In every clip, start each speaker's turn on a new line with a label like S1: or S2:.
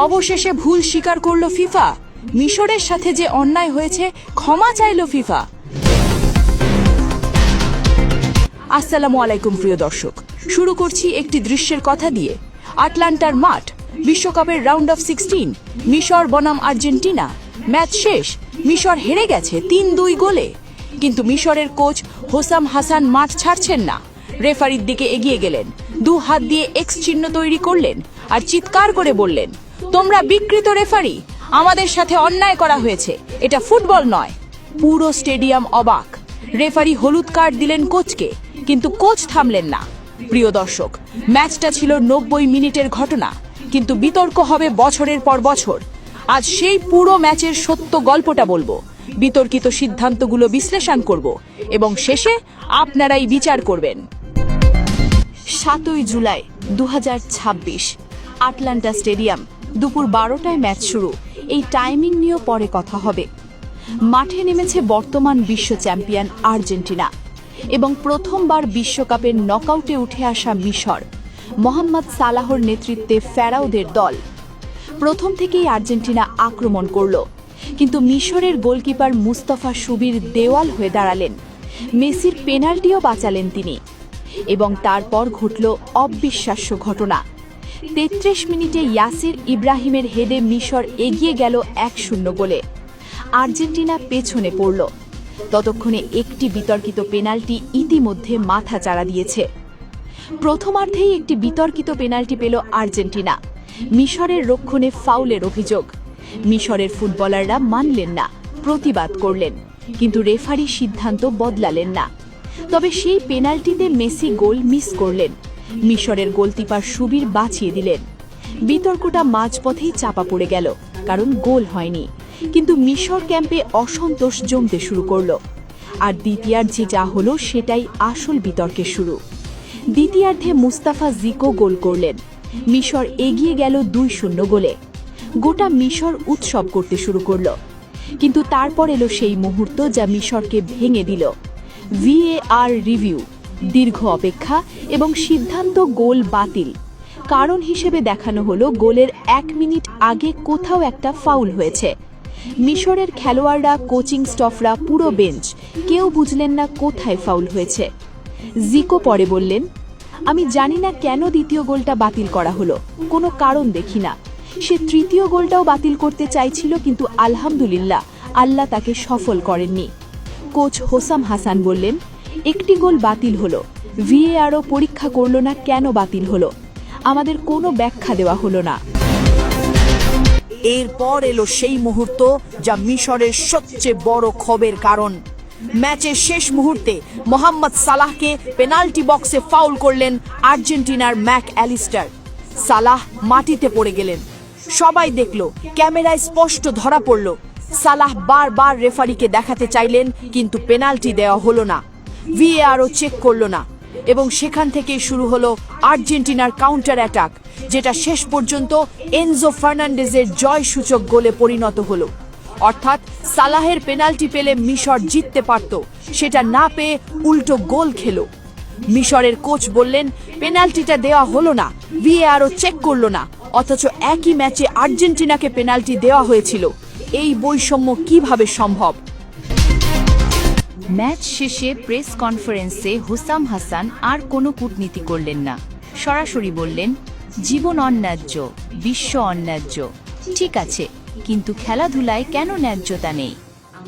S1: অবশেষে ভুল স্বীকার করলো ফিফা। মিশরের সাথে যে অন্যায় হয়েছে ক্ষমা চাইলো ফিফা। আসসালামু আলাইকুম প্রিয় দর্শক, শুরু করছি একটি দৃশ্যের কথা দিয়ে। আটলান্টার মাঠ, বিশ্বকাপের রাউন্ড অফ 16, মিশর বনাম আর্জেন্টিনা। ম্যাচ শেষ, মিশর হেরে গেছে 3-2 গোলে। কিন্তু মিশরের কোচ হোসাম হাসান মাঠ ছাড়ছেন না। রেফারির দিকে এগিয়ে গেলেন, 2 হাত দিয়ে এক্স চিহ্ন তৈরি করলেন আর চিৎকার করে বললেন, তোমরা বিকৃত রেফারি, আমাদের সাথে অন্যায় করা হয়েছে, এটা ফুটবল নয়। পুরো স্টেডিয়াম অবাক। রেফারি হলুদ কার্ড দিলেন কোচকে, কিন্তু কোচ থামলেন না। প্রিয় দর্শক, ম্যাচটা ছিল 90 মিনিটের ঘটনা, কিন্তু বিতর্ক হবে বছরের পর বছর। আজ সেই পুরো ম্যাচের সত্য গল্পটা বলবো, বিতর্কিত সিদ্ধান্তগুলো বিশ্লেষণ করব এবং শেষে আপনারাই বিচার করবেন। 7 জুলাই 2026, আটলান্টা স্টেডিয়াম। দুপুর 12টায় ম্যাচ শুরু। এই টাইমিং নিয়েও পরে কথা হবে। মাঠে নেমেছে বর্তমান বিশ্ব চ্যাম্পিয়ন আর্জেন্টিনা এবং প্রথমবার বিশ্বকাপের নকআউটে উঠে আসা মিশর। মোহাম্মদ সালাহর নেতৃত্বে ফেরাওদের দল। প্রথম থেকেই আর্জেন্টিনা আক্রমণ করল, কিন্তু মিশরের গোলকিপার মুস্তাফা সুবির দেওয়াল হয়ে দাঁড়ালেন। মেসির পেনাল্টিও বাঁচালেন তিনি। এবং তারপর ঘটল অবিশ্বাস্য ঘটনা। 33 মিনিটে ইয়াসির ইব্রাহিমের হেডে মিশর এগিয়ে গেল 1-0 গোলে। আর্জেন্টিনা পেছনে পড়ল। ততক্ষণে একটি বিতর্কিত পেনাল্টি ইতিমধ্যে মাথা চাড়া দিয়েছে। প্রথমার্ধেই একটি বিতর্কিত পেনাল্টি পেল আর্জেন্টিনা। মিশরের রক্ষণে ফাউলের অভিযোগ। মিশরের ফুটবলাররা মানলেন না, প্রতিবাদ করলেন, কিন্তু রেফারি সিদ্ধান্ত বদলালেন না। তবে সেই পেনাল্টিতে মেসি গোল মিস করলেন। মিশরের গোলকিপার সুবির বাঁচিয়ে দিলেন। বিতর্কটা মাঝপথেই চাপা পড়ে গেল, কারণ গোল হয়নি। কিন্তু মিশর ক্যাম্পে অসন্তোষ জমতে শুরু করল। আর দ্বিতীয়ার্ধে যা হলো সেটাই আসল বিতর্কের শুরু। দ্বিতীয়ার্ধে মুস্তাফা জিকো গোল করলেন। মিশর এগিয়ে গেল 2-0 গোলে। গোটা মিশর উৎসব করতে শুরু করল। কিন্তু তারপর এলো সেই মুহূর্ত যা মিশরকে ভেঙে দিল। VAR রিভিউ, দীর্ঘ অপেক্ষা এবং সিদ্ধান্ত গোল বাতিল। কারণ হিসেবে দেখানো হলো গোলের 1 মিনিট আগে কোথাও একটা ফাউল হয়েছে। মিশরের খেলোয়াড়রা, কোচিং স্টাফরা, পুরো বেঞ্চ কেউ বুঝলেন না কোথায় ফাউল হয়েছে। জিকো পরে বললেন, আমি জানি না কেন দ্বিতীয় গোলটা বাতিল করা হলো, কোনো কারণ দেখি না। সে তৃতীয় গোলটাও বাতিল করতে চাইছিল, কিন্তু আলহামদুলিল্লাহ আল্লাহ তাকে সফল করেননি। কোচ হোসাম হাসান বললেন, একটি গোল বাতিল হলো, VARও পরীক্ষা করলো না কেন বাতিল হলো, আমাদের কোনো ব্যাখ্যা দেওয়া হলো না।
S2: এরপর এলো সেই মুহূর্ত যা মিশরের সবচেয়ে বড় ক্ষোভের কারণ। ম্যাচের শেষ মুহূর্তে মোহাম্মদ সালাহকে পেনাল্টি বক্সে ফাউল করলেন আর্জেন্টিনার ম্যাক অ্যালিস্টার। সালাহ মাটিতে পড়ে গেলেন। সবাই দেখল, ক্যামেরায় স্পষ্ট ধরা পড়ল। সালাহ বারবার রেফারিকে দেখাতে চাইলেন, কিন্তু পেনাল্টি দেওয়া হলো না। VARও চেক করলো না। এবং সেখান থেকেই শুরু হলো আর্জেন্টিনার কাউন্টার অ্যাটাক, যেটা শেষ পর্যন্ত এনজো ফার্নান্ডেজের জয়সূচক গোলে পরিণত হলো। অর্থাৎ সালাহের পেনাল্টি পেলে মিশর জিততে পারত, সেটা না পেয়ে উল্টো গোল খেলো। মিশরের কোচ বললেন, পেনাল্টিটা দেওয়া হলো না, VARও চেক করলো না, অথচ একই ম্যাচে আর্জেন্টিনাকে পেনাল্টি দেওয়া হয়েছিল। এই বৈষম্য কিভাবে সম্ভব?
S3: ম্যাচ শেষে প্রেস কনফারেন্সে হুসাম হাসান আর কোনো কূটনীতি করলেন না। সরাসরি বললেন, জীবন অন্যায্য, বিশ্ব অন্যায্য। ঠিক আছে, কিন্তু খেলাধুলায় কেন ন্যায্যতা নেই?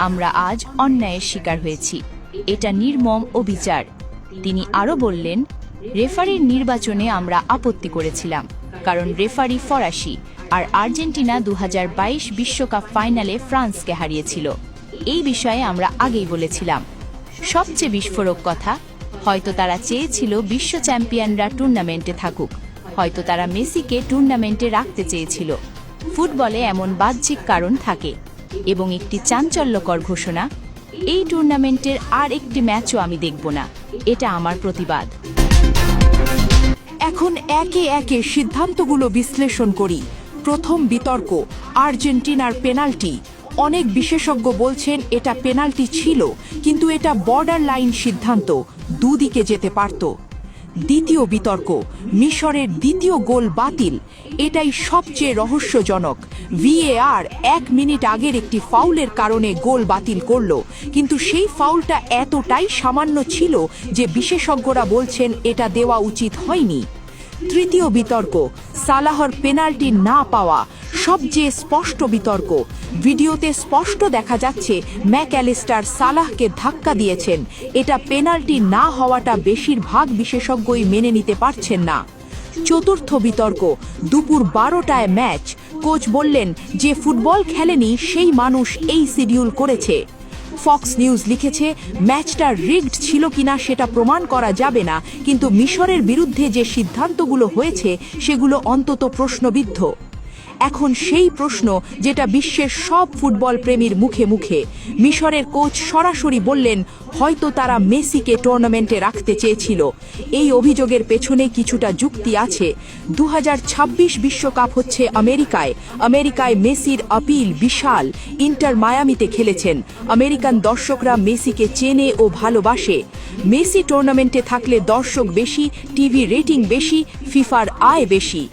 S3: আমরা আজ অন্যায়ের শিকার হয়েছি, এটা নির্মম অবিচার। তিনি আরও বললেন, রেফারির নির্বাচনে আমরা আপত্তি করেছিলাম, কারণ রেফারি ফরাসি, আর আর্জেন্টিনা 2022 বিশ্বকাপ ফাইনালে ফ্রান্সকে হারিয়েছিল। এই বিষয়ে আমরা আগেই বলেছিলাম। সবচেয়ে বিস্ফোরক কথা, হয়তো তারা চেয়েছিল বিশ্ব চ্যাম্পিয়নরা টুর্নামেন্টে থাকুক, হয়তো তারা মেসিকে টুর্নামেন্টে রাখতে চেয়েছিল। ফুটবলে এমন বাহ্যিক কারণ থাকে। এবং একটি চাঞ্চল্যকর ঘোষণা, এই টুর্নামেন্টের আর একটি ম্যাচও আমি দেখব না। এটা আমার প্রতিবাদ।
S1: এখন একে একে সিদ্ধান্তগুলো বিশ্লেষণ করি। প্রথম বিতর্ক, আর্জেন্টিনার পেনাল্টি। অনেক বিশেষজ্ঞ বলছেন এটা পেনাল্টি ছিল, কিন্তু এটা বর্ডার লাইন সিদ্ধান্ত, দুদিকে যেতে পারত। দ্বিতীয় বিতর্ক, মিশরের দ্বিতীয় গোল বাতিল। এটাই সবচেয়ে রহস্যজনক। ভিএআর 1 মিনিট আগের একটি ফাউলের কারণে গোল বাতিল করল, কিন্তু সেই ফাউলটা এতটাই সামান্য ছিল যে বিশেষজ্ঞরা বলছেন এটা দেওয়া উচিত হয়নি। তৃতীয় বিতর্ক, সালাহর পেনাল্টি না পাওয়া। সবচেয়ে স্পষ্ট বিতর্ক। ভিডিওতে স্পষ্ট দেখা যাচ্ছে ম্যাকঅ্যালিস্টার সালাহকে ধাক্কা দিয়েছেন। এটা পেনাল্টি না হওয়াটা বেশিরভাগ বিশেষজ্ঞই মেনে নিতে পারছেন না। চতুর্থ বিতর্ক, দুপুর 12টায় ম্যাচ। কোচ বললেন যে ফুটবল খেলেনি সেই মানুষ এই শিডিউল করেছে। ফক্স নিউজ লিখেছে ম্যাচটা রিগড ছিল কিনা সেটা প্রমাণ করা যাবে না, কিন্তু মিশরের বিরুদ্ধে যে সিদ্ধান্তগুলো হয়েছে সেগুলো অন্তত প্রশ্নবিদ্ধ। এখন সেই প্রশ্ন যেটা বিশ্বের সব ফুটবল প্রেমীর মুখে মুখে। মিশরের কোচ সরাসরি বললেন হয়তো তারা মেসিকে টুর্নামেন্টে রাখতে চেয়েছিল। এই অভিযোগের পেছনে কিছুটা যুক্তি আছে। 2026 বিশ্বকাপ হচ্ছে আমেরিকায় মেসির আপিল বিশাল। ইন্টার মায়ামিতে খেলেছেন। আমেরিকান দর্শকরা মেসিকে চেনে ও ভালোবাসে। মেসি টুর্নামেন্টে থাকলে দর্শক বেশি, টিভি রেটিং বেশি, ফিফার আয় বেশি।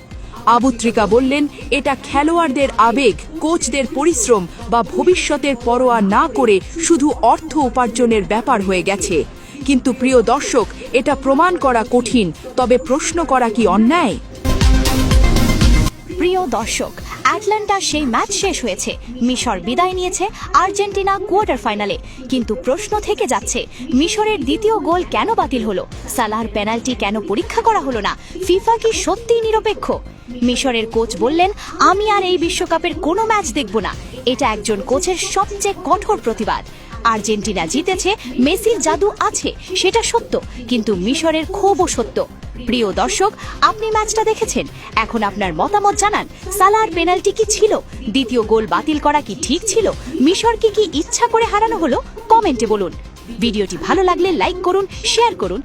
S1: আবুত্রিকা বললেন এটা খেলোয়াড়দের আবেগ, কোচদের পরিশ্রম বা ভবিষ্যতের পরোয়া না করে শুধু অর্থ উপার্জনের ব্যাপার হয়ে গেছে। কিন্তু প্রিয় দর্শক, এটা প্রমাণ করা কঠিন, তবে প্রশ্ন করা কি অন্যায়?
S3: প্রিয় দর্শক, অ্যাটলান্টার সেই ম্যাচ শেষ হয়েছে। মিশর বিদায় নিয়েছে, আর্জেন্টিনা কোয়ার্টার ফাইনালে। কিন্তু প্রশ্ন থেকে যাচ্ছে, মিশরের দ্বিতীয় গোল কেন বাতিল হলো? সালাহর পেনাল্টি কেন পরীক্ষা করা হলো না? ফিফা কি সত্যিই নিরপেক্ষ? মিশরের কোচ বললেন আমি আর এই বিশ্বকাপের কোনো ম্যাচ দেখব না। এটা একজন কোচের সবচেয়ে কঠোর প্রতিবাদ। আর্জেন্টিনা জিতেছে, মেসির জাদু আছে, সেটা সত্য, কিন্তু মিশরের ক্ষোভও সত্য। প্রিয় দর্শক, আপনি ম্যাচটা দেখেছেন, এখন আপনার মতামত জানান। সালাহর পেনাল্টি কি ছিল? দ্বিতীয় গোল বাতিল করা কি ঠিক ছিল? মিশরকে কি ইচ্ছা করে হারানো হলো? কমেন্টে বলুন। ভিডিওটি ভালো লাগলে লাইক করুন, শেয়ার করুন।